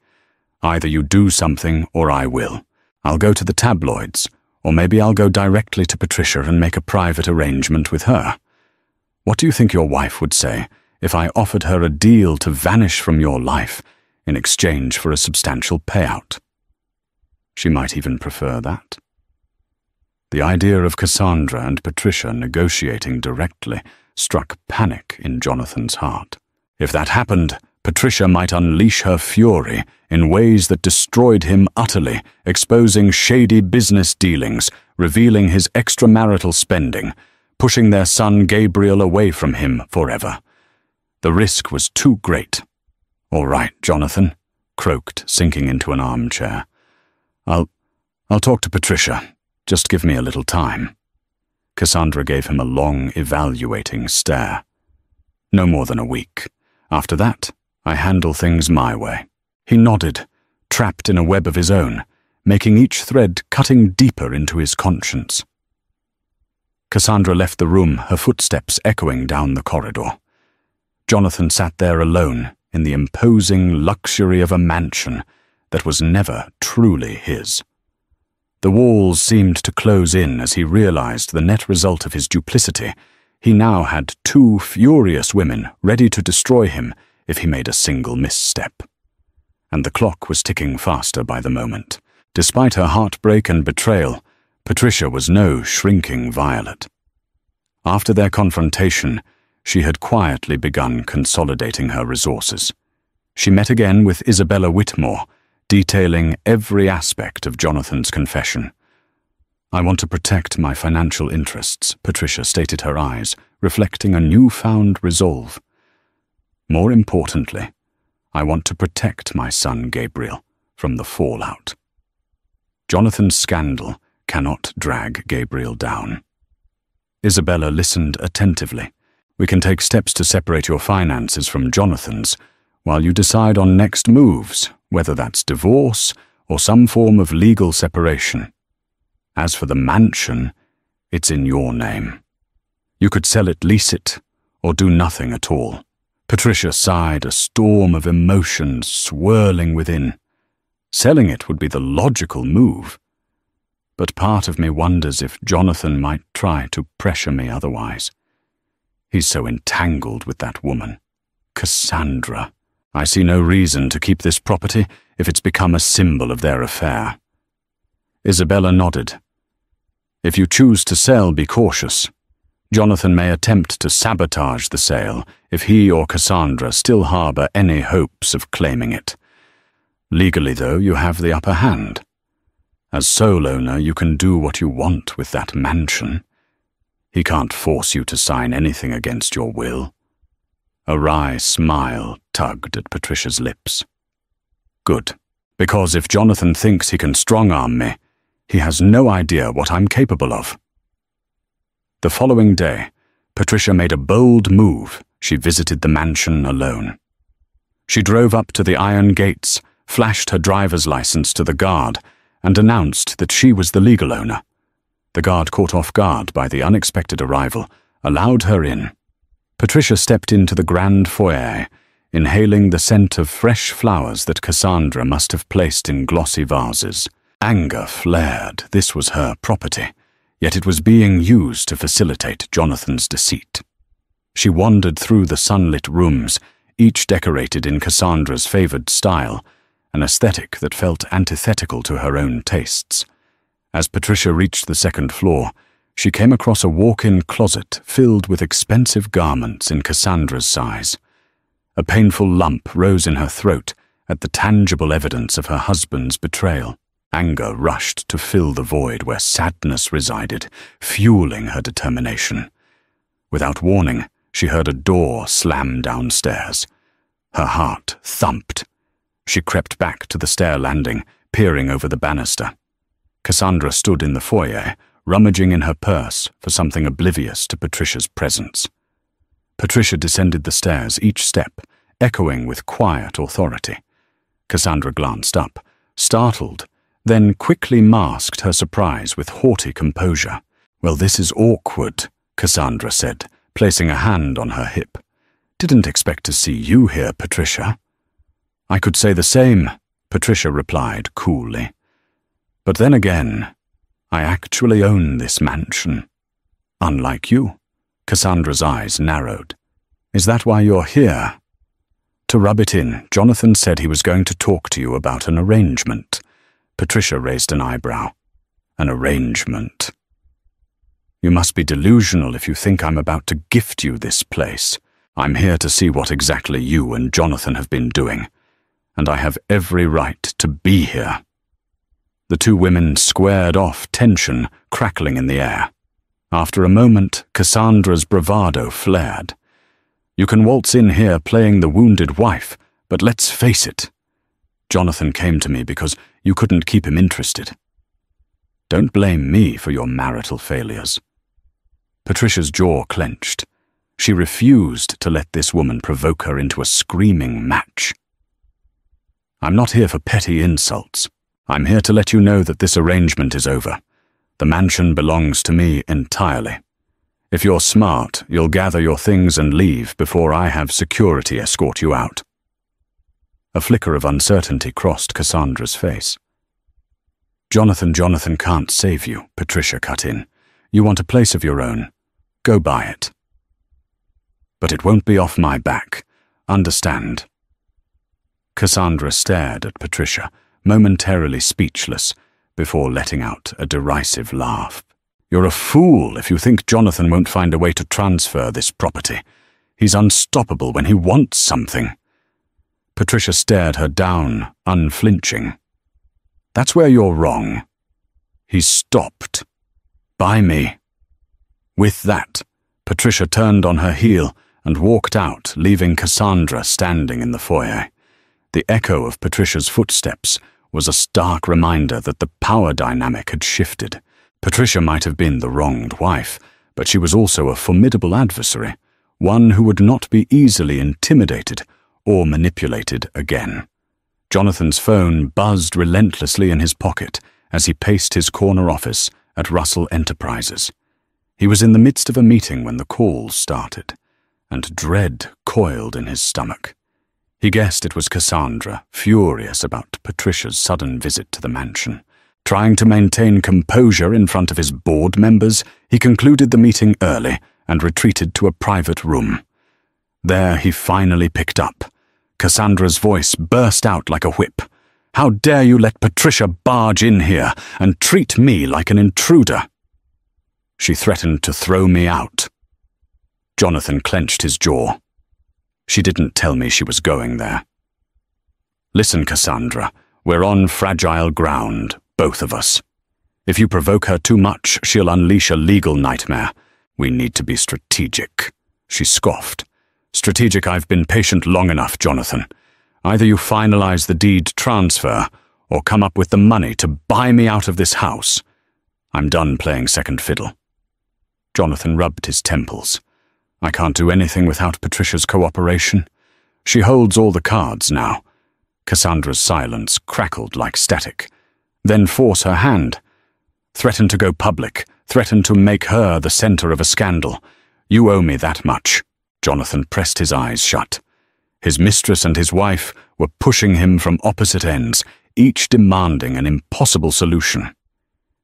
"Either you do something or I will. I'll go to the tabloids, or maybe I'll go directly to Patricia and make a private arrangement with her. What do you think your wife would say if I offered her a deal to vanish from your life in exchange for a substantial payout?" She might even prefer that. The idea of Cassandra and Patricia negotiating directly struck panic in Jonathan's heart. If that happened, Patricia might unleash her fury in ways that destroyed him utterly, exposing shady business dealings, revealing his extramarital spending, pushing their son Gabriel away from him forever. The risk was too great. "All right, Jonathan," croaked, sinking into an armchair. I'll talk to Patricia. Just give me a little time." Cassandra gave him a long, evaluating stare. "No more than a week. After that, I handle things my way." He nodded, trapped in a web of his own, making each thread cutting deeper into his conscience. Cassandra left the room, her footsteps echoing down the corridor. Jonathan sat there alone in the imposing luxury of a mansion that was never truly his. The walls seemed to close in as he realized the net result of his duplicity. He now had two furious women ready to destroy him if he made a single misstep. And the clock was ticking faster by the moment. Despite her heartbreak and betrayal, Patricia was no shrinking violet. After their confrontation, she had quietly begun consolidating her resources. She met again with Isabella Whitmore, detailing every aspect of Jonathan's confession. "I want to protect my financial interests," Patricia stated, her eyes reflecting a newfound resolve. "More importantly, I want to protect my son Gabriel from the fallout. Jonathan's scandal cannot drag Gabriel down." Isabella listened attentively. "We can take steps to separate your finances from Jonathan's while you decide on next moves, whether that's divorce or some form of legal separation. As for the mansion, it's in your name. You could sell it, lease it, or do nothing at all." Patricia sighed, a storm of emotions swirling within. Selling it would be the logical move. But part of me wonders if Jonathan might try to pressure me otherwise. He's so entangled with that woman. Cassandra. I see no reason to keep this property if it's become a symbol of their affair. Isabella nodded. "If you choose to sell, be cautious. Jonathan may attempt to sabotage the sale if he or Cassandra still harbor any hopes of claiming it. Legally, though, you have the upper hand. As sole owner, you can do what you want with that mansion. He can't force you to sign anything against your will." A wry smile tugged at Patricia's lips. "Good, because if Jonathan thinks he can strong-arm me, he has no idea what I'm capable of." The following day, Patricia made a bold move. She visited the mansion alone. She drove up to the iron gates, flashed her driver's license to the guard, and announced that she was the legal owner. The guard, caught off guard by the unexpected arrival, allowed her in. Patricia stepped into the grand foyer, inhaling the scent of fresh flowers that Cassandra must have placed in glossy vases. Anger flared. This was her property, yet it was being used to facilitate Jonathan's deceit. She wandered through the sunlit rooms, each decorated in Cassandra's favored style, an aesthetic that felt antithetical to her own tastes. As Patricia reached the second floor, she came across a walk-in closet filled with expensive garments in Cassandra's size. A painful lump rose in her throat at the tangible evidence of her husband's betrayal. Anger rushed to fill the void where sadness resided, fueling her determination. Without warning, she heard a door slam downstairs. Her heart thumped. She crept back to the stair landing, peering over the banister. Cassandra stood in the foyer, rummaging in her purse for something oblivious to Patricia's presence. Patricia descended the stairs, each step echoing with quiet authority. Cassandra glanced up, startled, then quickly masked her surprise with haughty composure. "Well, this is awkward," Cassandra said, placing a hand on her hip. "Didn't expect to see you here, Patricia." "I could say the same," Patricia replied coolly. "But then again, I actually own this mansion. Unlike you." Cassandra's eyes narrowed. "Is that why you're here?" To rub it in, Jonathan said he was going to talk to you about an arrangement. Patricia raised an eyebrow. "An arrangement? You must be delusional if you think I'm about to gift you this place. I'm here to see what exactly you and Jonathan have been doing, and I have every right to be here." The two women squared off, tension crackling in the air. After a moment, Cassandra's bravado flared. "You can waltz in here playing the wounded wife, but let's face it. Jonathan came to me because you couldn't keep him interested. Don't blame me for your marital failures." Patricia's jaw clenched. She refused to let this woman provoke her into a screaming match. "I'm not here for petty insults. I'm here to let you know that this arrangement is over. The mansion belongs to me entirely. If you're smart, you'll gather your things and leave before I have security escort you out." A flicker of uncertainty crossed Cassandra's face. Jonathan can't save you," Patricia cut in. "You want a place of your own. Go buy it. But it won't be off my back. Understand?" Cassandra stared at Patricia, momentarily speechless, before letting out a derisive laugh. "You're a fool if you think Jonathan won't find a way to transfer this property. He's unstoppable when he wants something." Patricia stared her down, unflinching. "That's where you're wrong. He's stopped. By me." With that, Patricia turned on her heel and walked out, leaving Cassandra standing in the foyer. The echo of Patricia's footsteps was a stark reminder that the power dynamic had shifted. Patricia might have been the wronged wife, but she was also a formidable adversary, one who would not be easily intimidated or manipulated again. Jonathan's phone buzzed relentlessly in his pocket as he paced his corner office at Russell Enterprises. He was in the midst of a meeting when the calls started, and dread coiled in his stomach. He guessed it was Cassandra, furious about Patricia's sudden visit to the mansion. Trying to maintain composure in front of his board members, he concluded the meeting early and retreated to a private room. There he finally picked up. Cassandra's voice burst out like a whip. "How dare you let Patricia barge in here and treat me like an intruder?" "She threatened to throw me out." Jonathan clenched his jaw. "She didn't tell me she was going there." "Listen, Cassandra, we're on fragile ground, both of us. If you provoke her too much, she'll unleash a legal nightmare. We need to be strategic." She scoffed. "Strategic, I've been patient long enough, Jonathan. Either you finalize the deed transfer, or come up with the money to buy me out of this house. I'm done playing second fiddle." Jonathan rubbed his temples. "I can't do anything without Patricia's cooperation. She holds all the cards now." Cassandra's silence crackled like static. "Then force her hand. Threaten to go public. Threaten to make her the center of a scandal. You owe me that much." Jonathan pressed his eyes shut. His mistress and his wife were pushing him from opposite ends, each demanding an impossible solution.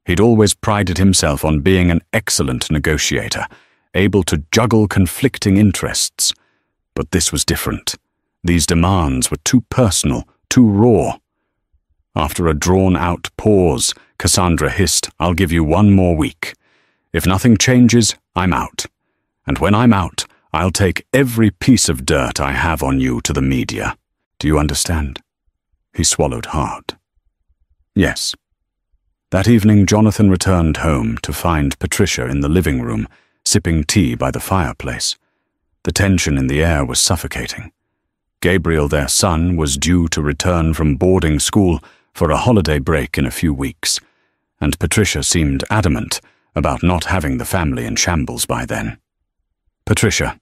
He'd always prided himself on being an excellent negotiator, able to juggle conflicting interests. But this was different. These demands were too personal, too raw. After a drawn-out pause, Cassandra hissed, "I'll give you one more week. If nothing changes, I'm out. And when I'm out, I'll take every piece of dirt I have on you to the media. Do you understand?" He swallowed hard. Yes. That evening, Jonathan returned home to find Patricia in the living room, sipping tea by the fireplace. The tension in the air was suffocating. Gabriel, their son, was due to return from boarding school for a holiday break in a few weeks, and Patricia seemed adamant about not having the family in shambles by then. "Patricia,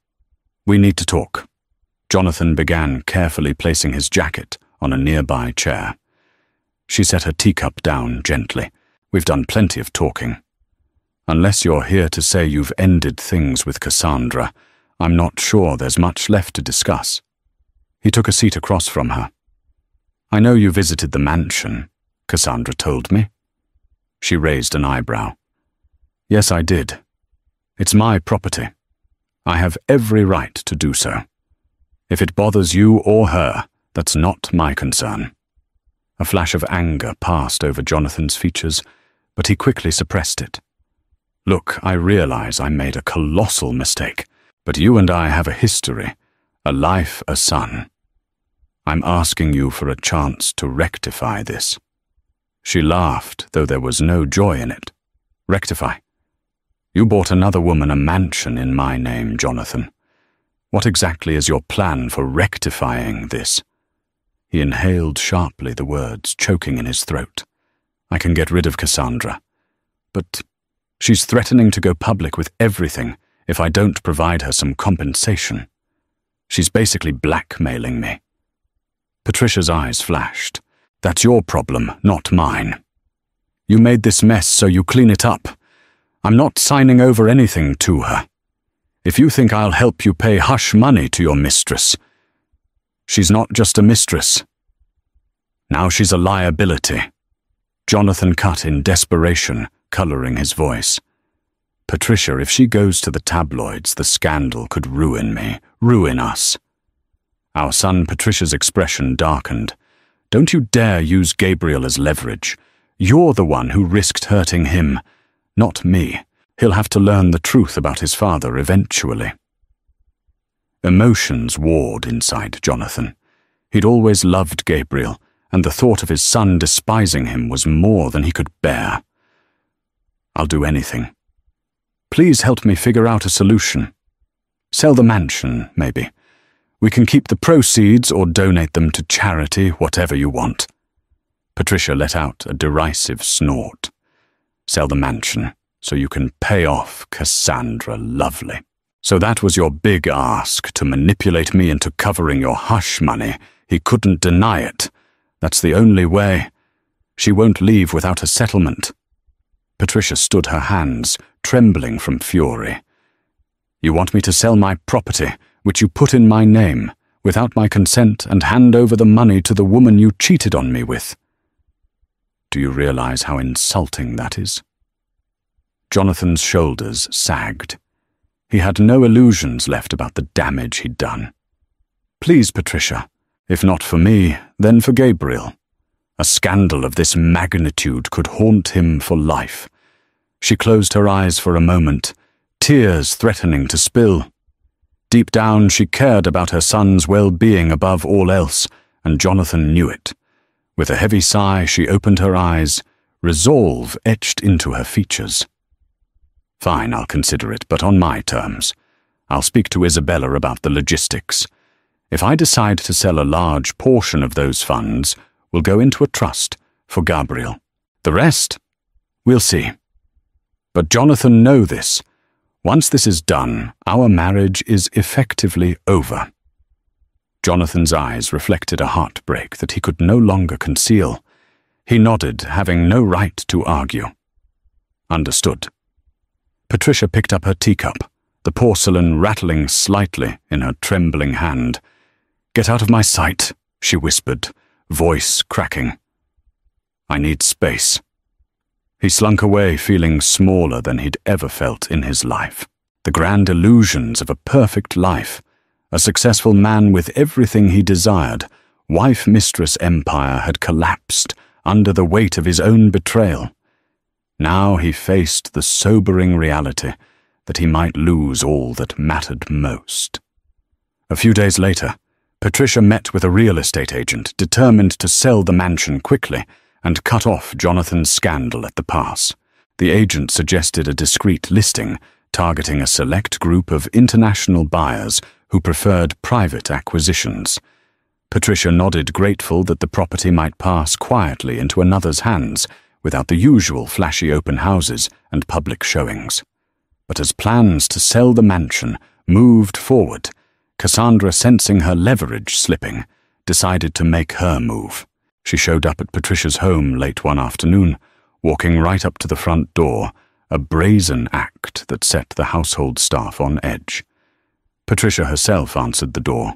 we need to talk." Jonathan began carefully placing his jacket on a nearby chair. She set her teacup down gently. "We've done plenty of talking. Unless you're here to say you've ended things with Cassandra, I'm not sure there's much left to discuss." He took a seat across from her. "I know you visited the mansion, Cassandra told me." She raised an eyebrow. "Yes, I did. It's my property. I have every right to do so. If it bothers you or her, that's not my concern." A flash of anger passed over Jonathan's features, but he quickly suppressed it. "Look, I realize I made a colossal mistake, but you and I have a history, a life, a son. I'm asking you for a chance to rectify this." She laughed, though there was no joy in it. "Rectify? You bought another woman a mansion in my name, Jonathan. What exactly is your plan for rectifying this?" He inhaled sharply the words, choking in his throat. "I can get rid of Cassandra. But she's threatening to go public with everything if I don't provide her some compensation. She's basically blackmailing me." Patricia's eyes flashed. "That's your problem, not mine. You made this mess, so you clean it up. I'm not signing over anything to her. If you think I'll help you pay hush money to your mistress, she's not just a mistress. Now she's a liability." Jonathan cut in desperation, coloring his voice. "Patricia, if she goes to the tabloids, the scandal could ruin me, ruin us." Our son Patricia's expression darkened. "Don't you dare use Gabriel as leverage. You're the one who risked hurting him, not me. He'll have to learn the truth about his father eventually." Emotions warred inside Jonathan. He'd always loved Gabriel, and the thought of his son despising him was more than he could bear. "I'll do anything. Please help me figure out a solution. Sell the mansion, maybe. We can keep the proceeds or donate them to charity, whatever you want." Patricia let out a derisive snort. "Sell the mansion, so you can pay off Cassandra, lovely. So that was your big ask, to manipulate me into covering your hush money. He couldn't deny it. That's the only way. She won't leave without a settlement." Patricia stood her hands, trembling from fury. "You want me to sell my property, which you put in my name, without my consent, and hand over the money to the woman you cheated on me with? Do you realize how insulting that is?" Jonathan's shoulders sagged. He had no illusions left about the damage he'd done. "Please, Patricia, if not for me, then for Gabriel. A scandal of this magnitude could haunt him for life." She closed her eyes for a moment, tears threatening to spill. Deep down, she cared about her son's well-being above all else, and Jonathan knew it. With a heavy sigh, she opened her eyes, resolve etched into her features. "Fine, I'll consider it, but on my terms. I'll speak to Isabella about the logistics. If I decide to sell a large portion of those funds, we'll go into a trust for Gabriel. The rest, we'll see. But Jonathan, know this. Once this is done, our marriage is effectively over." Jonathan's eyes reflected a heartbreak that he could no longer conceal. He nodded, having no right to argue. "Understood." Patricia picked up her teacup, the porcelain rattling slightly in her trembling hand. "Get out of my sight," she whispered, voice cracking. "I need space." He slunk away, feeling smaller than he'd ever felt in his life. The grand illusions of a perfect life, a successful man with everything he desired, wife-mistress empire had collapsed under the weight of his own betrayal. Now he faced the sobering reality that he might lose all that mattered most. A few days later, Patricia met with a real estate agent determined to sell the mansion quickly and cut off Jonathan's scandal at the pass. The agent suggested a discreet listing targeting a select group of international buyers who preferred private acquisitions. Patricia nodded, grateful that the property might pass quietly into another's hands without the usual flashy open houses and public showings. But as plans to sell the mansion moved forward, Cassandra, sensing her leverage slipping, decided to make her move. She showed up at Patricia's home late one afternoon, walking right up to the front door, a brazen act that set the household staff on edge. Patricia herself answered the door.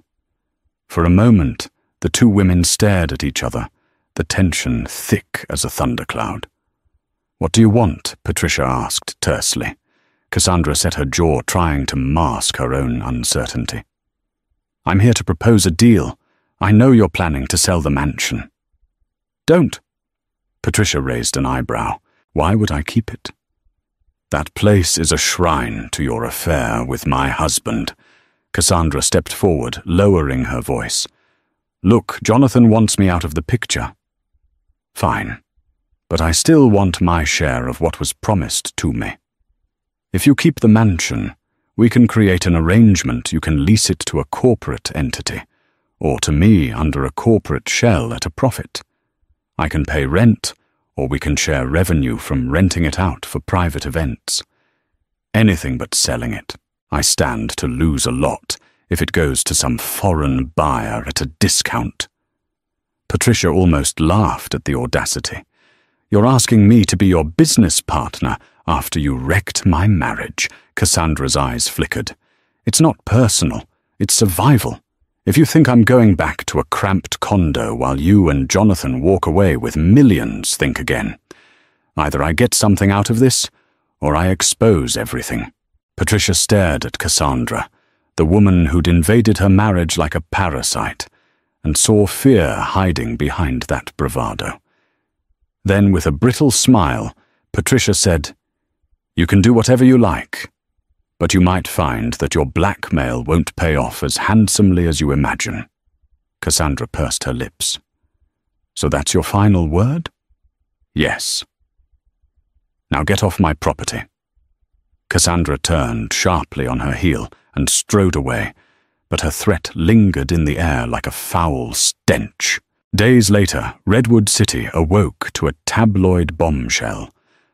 For a moment, the two women stared at each other, the tension thick as a thundercloud. "What do you want?" Patricia asked tersely. Cassandra set her jaw, trying to mask her own uncertainty. "I'm here to propose a deal. I know you're planning to sell the mansion." "Don't." Patricia raised an eyebrow. "Why would I keep it?" "That place is a shrine to your affair with my husband." Cassandra stepped forward, lowering her voice. "Look, Jonathan wants me out of the picture." "Fine, but I still want my share of what was promised to me. If you keep the mansion, we can create an arrangement you can lease it to a corporate entity, or to me under a corporate shell at a profit. I can pay rent, or we can share revenue from renting it out for private events. Anything but selling it. I stand to lose a lot if it goes to some foreign buyer at a discount." Patricia almost laughed at the audacity. "You're asking me to be your business partner after you wrecked my marriage." Cassandra's eyes flickered. "It's not personal, it's survival. If you think I'm going back to a cramped condo while you and Jonathan walk away with millions, think again. Either I get something out of this, or I expose everything." Patricia stared at Cassandra, the woman who'd invaded her marriage like a parasite, and saw fear hiding behind that bravado. Then, with a brittle smile, Patricia said, "You can do whatever you like, but you might find that your blackmail won't pay off as handsomely as you imagine." Cassandra pursed her lips. "So that's your final word?" "Yes." "Now get off my property." Cassandra turned sharply on her heel and strode away, but her threat lingered in the air like a foul stench. Days later, Redwood City awoke to a tabloid bombshell.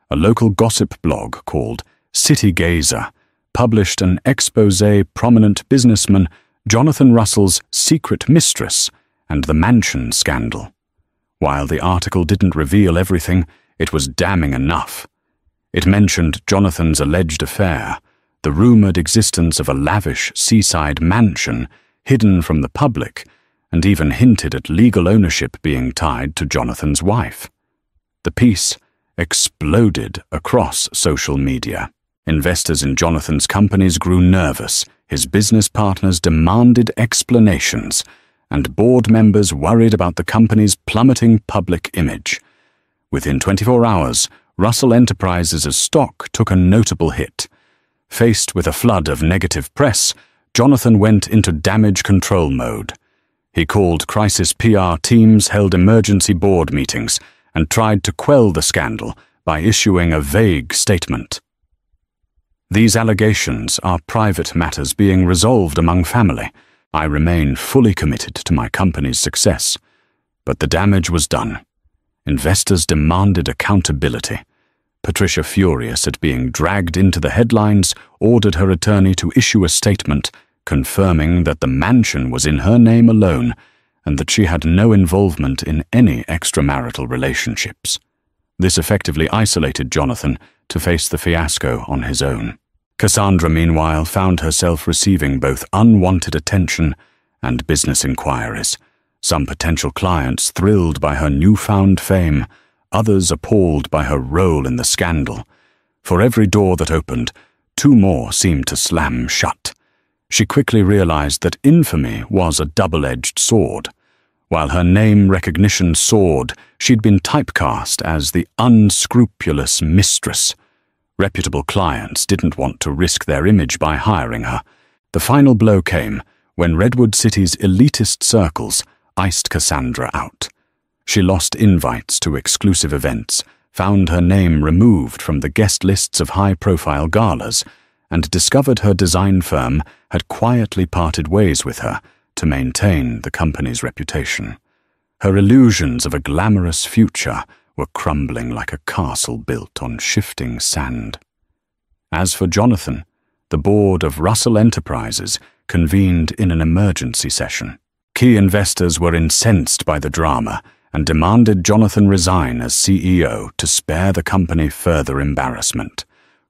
A local gossip blog called City Gazer published an exposé prominent businessman Jonathan Russell's secret mistress and the mansion scandal. While the article didn't reveal everything, it was damning enough. It mentioned Jonathan's alleged affair, the rumored existence of a lavish seaside mansion hidden from the public, and even hinted at legal ownership being tied to Jonathan's wife. The piece exploded across social media. Investors in Jonathan's companies grew nervous, his business partners demanded explanations, and board members worried about the company's plummeting public image. Within 24 hours, Russell Enterprises' stock took a notable hit. Faced with a flood of negative press, Jonathan went into damage control mode. He called crisis PR teams, held emergency board meetings, and tried to quell the scandal by issuing a vague statement. "These allegations are private matters being resolved among family. I remain fully committed to my company's success." But the damage was done. Investors demanded accountability. Patricia, furious at being dragged into the headlines, ordered her attorney to issue a statement confirming that the mansion was in her name alone and that she had no involvement in any extramarital relationships. This effectively isolated Jonathan to face the fiasco on his own. Cassandra, meanwhile, found herself receiving both unwanted attention and business inquiries. Some potential clients thrilled by her newfound fame, others appalled by her role in the scandal. For every door that opened, two more seemed to slam shut. She quickly realized that infamy was a double-edged sword. While her name recognition soared, she'd been typecast as the unscrupulous Mistress. Reputable clients didn't want to risk their image by hiring her. The final blow came when Redwood City's elitist circles iced Cassandra out. She lost invites to exclusive events, found her name removed from the guest lists of high-profile galas, and discovered her design firm had quietly parted ways with her to maintain the company's reputation. Her illusions of a glamorous future were crumbling like a castle built on shifting sand. As for Jonathan, the board of Russell Enterprises convened in an emergency session. Key investors were incensed by the drama and demanded Jonathan resign as CEO to spare the company further embarrassment.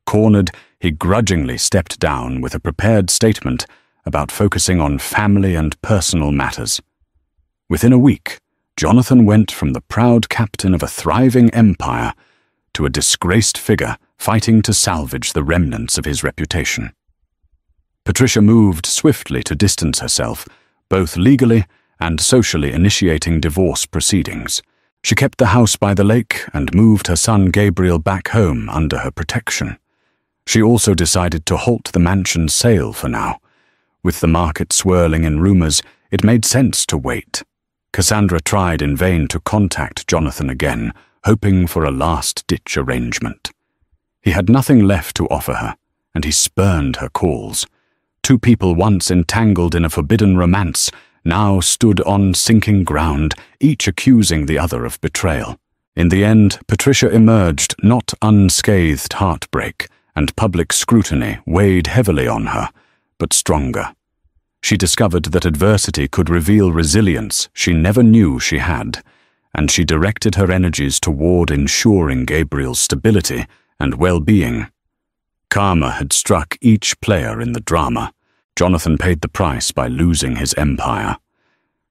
Cornered, he grudgingly stepped down with a prepared statement about focusing on family and personal matters. Within a week, Jonathan went from the proud captain of a thriving empire to a disgraced figure fighting to salvage the remnants of his reputation. Patricia moved swiftly to distance herself, both legally and socially, initiating divorce proceedings. She kept the house by the lake and moved her son Gabriel back home under her protection. She also decided to halt the mansion's sale for now. With the market swirling in rumors, it made sense to wait. Cassandra tried in vain to contact Jonathan again, hoping for a last-ditch arrangement. He had nothing left to offer her, and he spurned her calls. Two people once entangled in a forbidden romance now stood on sinking ground, each accusing the other of betrayal. In the end, Patricia emerged not unscathed. Heartbreak and public scrutiny weighed heavily on her, but stronger. She discovered that adversity could reveal resilience she never knew she had, and she directed her energies toward ensuring Gabriel's stability and well-being. Karma had struck each player in the drama. Jonathan paid the price by losing his empire.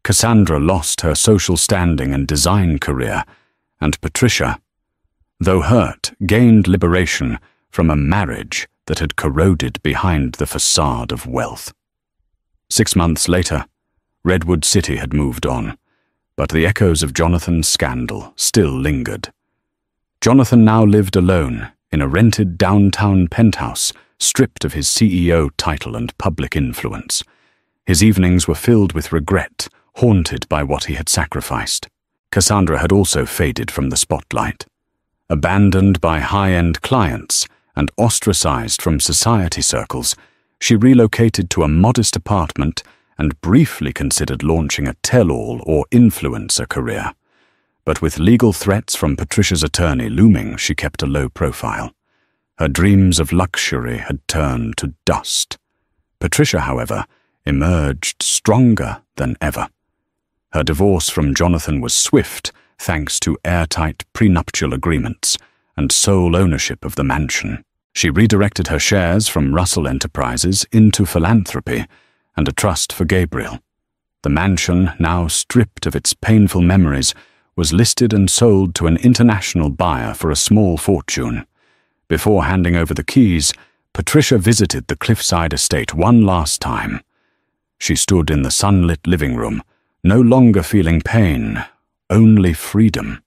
Cassandra lost her social standing and design career, and Patricia, though hurt, gained liberation from a marriage that had corroded behind the facade of wealth. 6 months later, Redwood City had moved on, but the echoes of Jonathan's scandal still lingered. Jonathan now lived alone in a rented downtown penthouse, stripped of his CEO title and public influence. His evenings were filled with regret, haunted by what he had sacrificed. Cassandra had also faded from the spotlight. Abandoned by high-end clients and ostracized from society circles, she relocated to a modest apartment and briefly considered launching a tell-all or influencer career. But with legal threats from Patricia's attorney looming, she kept a low profile. Her dreams of luxury had turned to dust. Patricia, however, emerged stronger than ever. Her divorce from Jonathan was swift, thanks to airtight prenuptial agreements and sole ownership of the mansion. She redirected her shares from Russell Enterprises into philanthropy and a trust for Gabriel. The mansion, now stripped of its painful memories, was listed and sold to an international buyer for a small fortune. Before handing over the keys, Patricia visited the cliffside estate one last time. She stood in the sunlit living room, no longer feeling pain, only freedom.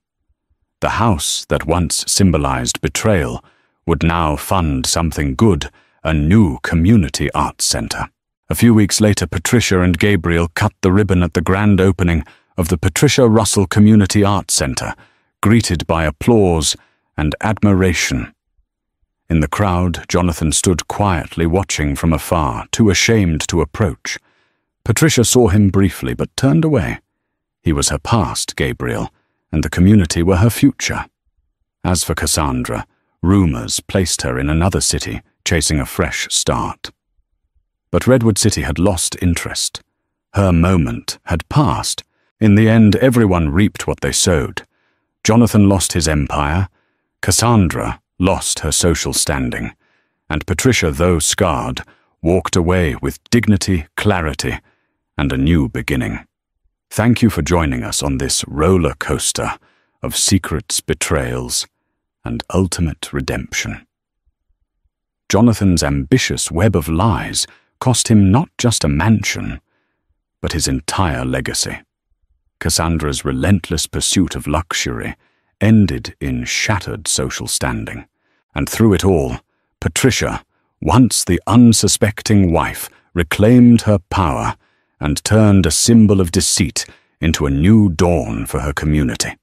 The house that once symbolized betrayal would now fund something good, a new community arts center. A few weeks later, Patricia and Gabriel cut the ribbon at the grand opening of the Patricia Russell Community Arts Center, greeted by applause and admiration. In the crowd, Jonathan stood quietly watching from afar, too ashamed to approach. Patricia saw him briefly, but turned away. He was her past, Gabriel, and the community were her future. As for Cassandra, rumors placed her in another city, chasing a fresh start. But Redwood City had lost interest. Her moment had passed. In the end, everyone reaped what they sowed. Jonathan lost his empire, Cassandra lost her social standing, and Patricia, though scarred, walked away with dignity, clarity, and a new beginning. Thank you for joining us on this roller coaster of secrets, betrayals, and ultimate redemption. Jonathan's ambitious web of lies cost him not just a mansion, but his entire legacy. Cassandra's relentless pursuit of luxury ended in shattered social standing. And through it all, Patricia, once the unsuspecting wife, reclaimed her power and turned a symbol of deceit into a new dawn for her community.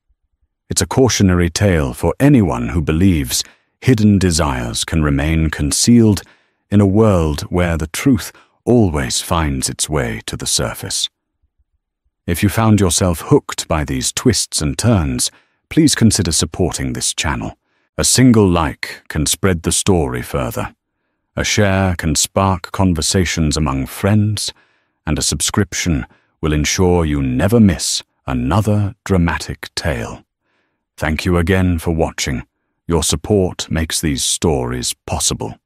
It's a cautionary tale for anyone who believes hidden desires can remain concealed in a world where the truth always finds its way to the surface. If you found yourself hooked by these twists and turns, please consider supporting this channel. A single like can spread the story further. A share can spark conversations among friends, and a subscription will ensure you never miss another dramatic tale. Thank you again for watching. Your support makes these stories possible.